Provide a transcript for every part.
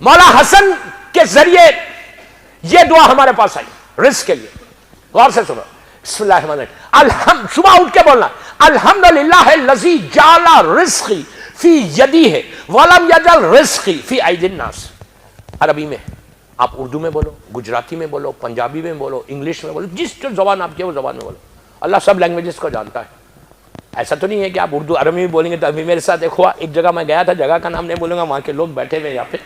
مولا حسن کے ذریعے یہ دعا ہمارے پاس آئی رزق کے لیے. غور سے سنو. بسم اللہ الرحمن الرحیم. صبح اٹھ کے بولنا الحمدللہ الذی جعل رزقی فی یدیہ ولم یجعل رزقی فی ایدی الناس. عربی میں آپ اردو میں بولو, گجراتی میں بولو, پنجابی میں بولو, انگلش میں بولو, جس جو زبان آپ کی وہ زبان میں بولو. اللہ سب لینگویجز کو جانتا ہے. ایسا تو نہیں ہے کہ آپ اردو عربی میں بولیں گے. تو ابھی میرے ساتھ ایک ہوا, ایک جگہ میں گیا تھا, جگہ کا نام نہیں بولوں گا, وہاں کے لوگ بیٹھے ہوئے یہاں پہ.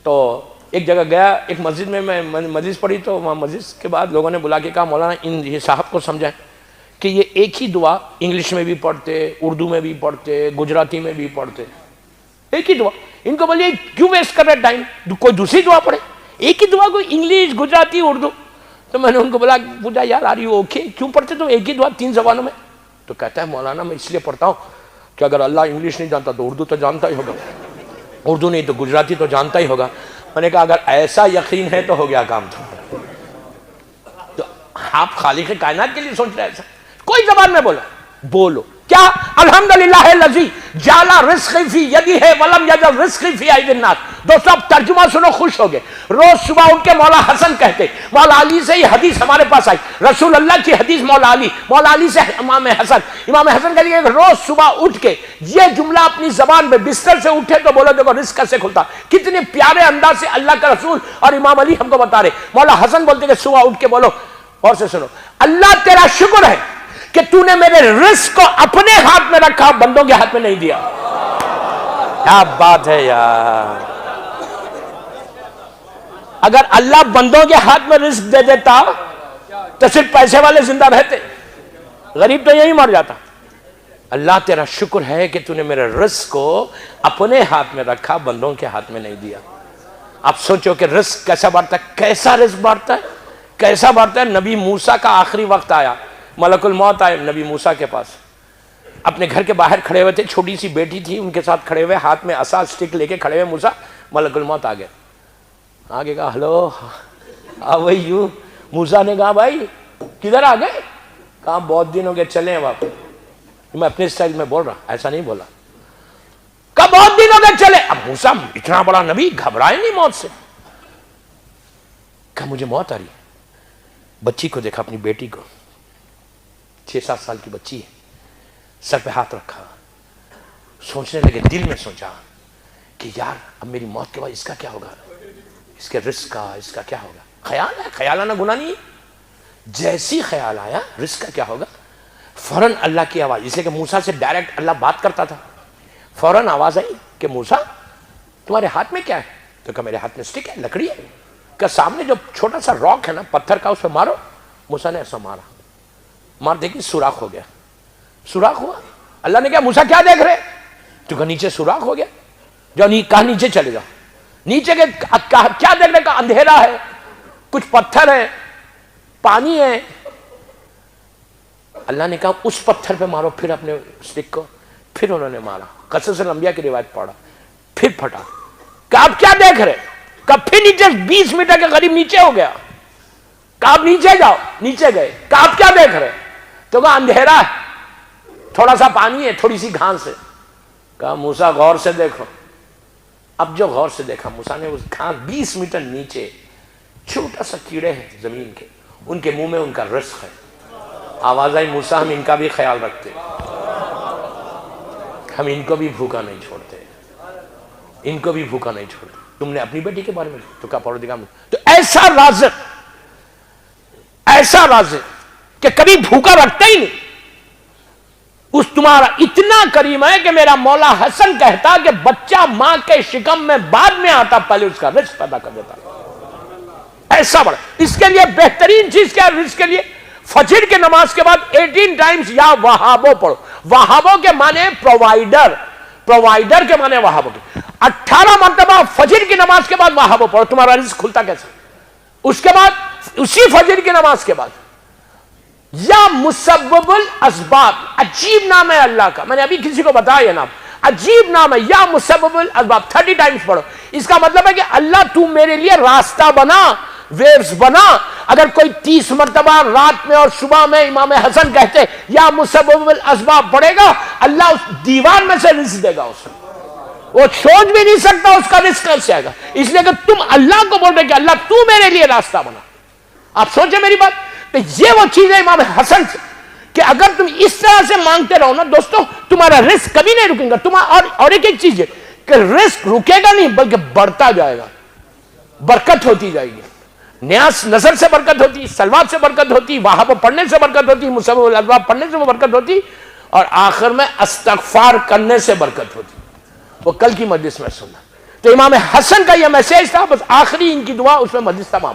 تو ایک جگہ گیا, ایک مسجد میں مجلس پڑھی, تو وہاں مجلس کے بعد لوگوں نے بلا کے کہا مولانا ان یہ صاحب کو سمجھائیں کہ یہ ایک ہی دعا انگلش میں بھی پڑھتے, اردو میں بھی پڑھتے, گجراتی میں بھی پڑھتے, ایک ہی دعا. ان کو بولیے کیوں ویسٹ کر رہے ٹائم, کوئی دوسری دعا پڑھے, ایک ہی دعا کو انگلش گجراتی اردو. تو میں نے ان کو پوچھا یار آر یو اوکے, کیوں پڑھتے تم ایک ہی دعا 3 زبانوں میں؟ تو کہتا ہے مولانا میں اس لیے پڑھتا ہوں کہ اگر اللہ انگلش نہیں جانتا تو اردو تو جانتا ہی ہوگا, اردو نہیں تو گجراتی تو جانتا ہی ہوگا. میں نے کہا اگر ایسا یقین ہے تو ہو گیا کام. تو آپ خالق کائنات کے لیے سوچ رہے ایسا, کوئی زبان میں بولو کیا الحمدللہ الذی جعل رزقی فی یدیہ ولم یجعل رزقی فی ایدی الناس. دوستو اب ترجمہ سنو, خوش ہو گئے. روز صبح اٹھ کے مولا حسن کہتے, مولا علی سے یہ حدیث ہمارے پاس آئی, رسول اللہ کی حدیث, مولا علی سے امام حسن کہتے ہیں روز صبح اٹھ کے یہ جملہ اپنی زبان پہ بستر سے اٹھے تو بولو دیکھو رزق کیسے کھلتا. کتنے پیارے انداز سے اللہ کا رسول اور امام علی ہم کو بتا رہے. مولا حسن بولتے کہ صبح اٹھ کے بولو, اور سے سنو, اللہ تیرا شکر ہے کہ تو نے میرے رزق کو اپنے ہاتھ میں رکھا, بندوں کے ہاتھ میں نہیں دیا. کیا بات ہے یار. اگر اللہ بندوں کے ہاتھ میں رزق دے دیتا تو صرف پیسے والے زندہ رہتے, غریب تو یہی مر جاتا. اللہ تیرا شکر ہے کہ تو نے میرے رزق کو اپنے ہاتھ میں رکھا, بندوں کے ہاتھ میں نہیں دیا. اب سوچو کہ رزق کیسا بانٹتا ہے, کیسا رزق بانٹتا ہے, کیسا بانٹتا ہے. نبی موسیٰ کا آخری وقت آیا, ملک الموت آئے نبی موسیٰ کے پاس, اپنے گھر کے باہر کھڑے ہوئے تھے, چھوٹی سی بیٹی تھی ان کے ساتھ کھڑے ہوئے, ہاتھ میں عصا اسٹک لے کے کھڑے ہوئے موسیٰ. ملک الموت آ گئے, آگے کہا ہلو ہاؤ آر یو. موسیٰ نے کہا بھائی کدھر آ گئے؟ کہا بہت دن ہو گئے, چلیں واپس. میں اپنے اسٹائل میں بول رہا, ایسا نہیں بولا. کہا بہت دن ہو گئے چلے. اب موسیٰ اتنا بڑا نبی گھبرائے نہیں موت سے. کہا مجھے موت آ رہی ہے. بچی کو دیکھا, اپنی بیٹی کو, 6-7 سال کی بچی ہے, سر پہ ہاتھ رکھا, سوچنے لگے, دل میں سوچا کہ یار اب میری موت کے بعد اس کا کیا ہوگا, اس کے رزق کا, اس کا کیا ہوگا. خیال ہے, خیال آنا گناہ نہیں ہے. جیسی خیال آیا رزق کا کیا ہوگا, فوراً اللہ کی آواز, اس لیے کہ موسیٰ سے ڈائریکٹ اللہ بات کرتا تھا. فوراً آواز آئی کہ موسیٰ تمہارے ہاتھ میں کیا ہے؟ تو کہا میرے ہاتھ میں اسٹک ہے, لکڑی ہے. کہ سامنے جو چھوٹا سا راک ہے نا, پتھر کا, اس پہ مارو. موسیٰ نے ایسا مارا, مار دیکھی سوراخ ہو گیا. سوراخ ہوا, اللہ نے کہا موسیٰ کیا دیکھ رہے؟ تو کہا نیچے سوراخ ہو گیا. جو کہا نیچے چلے جاؤ. نیچے کے کیا دیکھ رہے؟ کہا اندھیرا ہے, کچھ پتھر ہے, پانی ہے. اللہ نے کہا اس پتھر پہ مارو پھر اپنے اسٹک کو. پھر انہوں نے مارا, قصص الانبیاء کی روایت پڑھا, پھر پھٹا. کہا آپ کیا دیکھ رہے؟ کہا پھر نیچے 20 میٹر کے قریب نیچے ہو گیا. کہا آپ نیچے جاؤ. نیچے گئے. کہا آپ کیا دیکھ رہے؟ تو کہا اندھیرا ہے, تھوڑا سا پانی ہے, تھوڑی سی گھاس ہے. کہا موسیٰ غور سے دیکھو. اب جو غور سے دیکھا موسیٰ نے, اس گھاس 20 میٹر نیچے چھوٹا سا کیڑے ہیں زمین کے, ان کے منہ میں ان کا رزق ہے. آواز آئی موسیٰ ہم ان کا بھی خیال رکھتے, ہم ان کو بھی بھوکا نہیں چھوڑتے, ان کو بھی بھوکا نہیں چھوڑتے. تم نے اپنی بیٹی کے بارے میں تو کہا پروردگار میں. تو ایسا رازق کہ کبھی بھوکا رکھتا ہی نہیں. اس تمہارا اتنا کریم ہے کہ میرا مولا حسن کہتا کہ بچہ ماں کے شکم میں بعد میں آتا, پہلے اس کا رزق پیدا کر دیتا. ایسا بڑا. اس کے لیے بہترین چیز کیا ہے رزق کے لیے؟ فجر کے نماز کے بعد 18 ٹائمز یا وہابو پڑھو. وہابو کے معنی پرووائڈر, پرووائڈر کے معنی وہابو کے. 18 مرتبہ فجر کی نماز کے بعد وہابو پڑھو. تمہارا رزق کھلتا کیسے؟ اس کے بعد اسی فجر کی نماز کے بعد یا مسبب الاسباب, عجیب نام ہے اللہ کا, میں نے ابھی کسی کو بتایا یہ نام, عجیب نام ہے, یا مسبب الاسباب 30 ٹائمز پڑھو. اس کا مطلب ہے کہ اللہ تو میرے لیے راستہ بنا, ویوز بنا. اگر کوئی 30 مرتبہ رات میں اور صبح میں امام حسن کہتے یا مسبب الاسباب پڑھے گا, اللہ اس دیوان میں سے رزق دے گا اسے. وہ سوچ بھی نہیں سکتا اس کا رزق کیسے آئے گا، اس لیے کہ تم اللہ کو بول رہے کہ اللہ تو میرے لیے راستہ بنا. آپ سوچیں میری بات. تو یہ وہ چیز ہے امام حسن سے کہ اگر تم اس طرح سے مانگتے رہو نا دوستو، تمہارا رزق کبھی نہیں رکے گا. اور ایک چیز ہے کہ رزق رکے گا نہیں بلکہ بڑھتا جائے گا، برکت ہوتی جائے گی. نیاز نظر سے برکت ہوتی، سلوات سے برکت ہوتی، وہاں پڑھنے سے برکت ہوتی، مصحف الاسباب پڑھنے سے برکت ہوتی، اور آخر میں استغفار کرنے سے برکت ہوتی. وہ کل کی مجلس میں سننا. تو امام حسن کا یہ میسج تھا، بس آخری ان کی دعا اس میں مجلس تمام.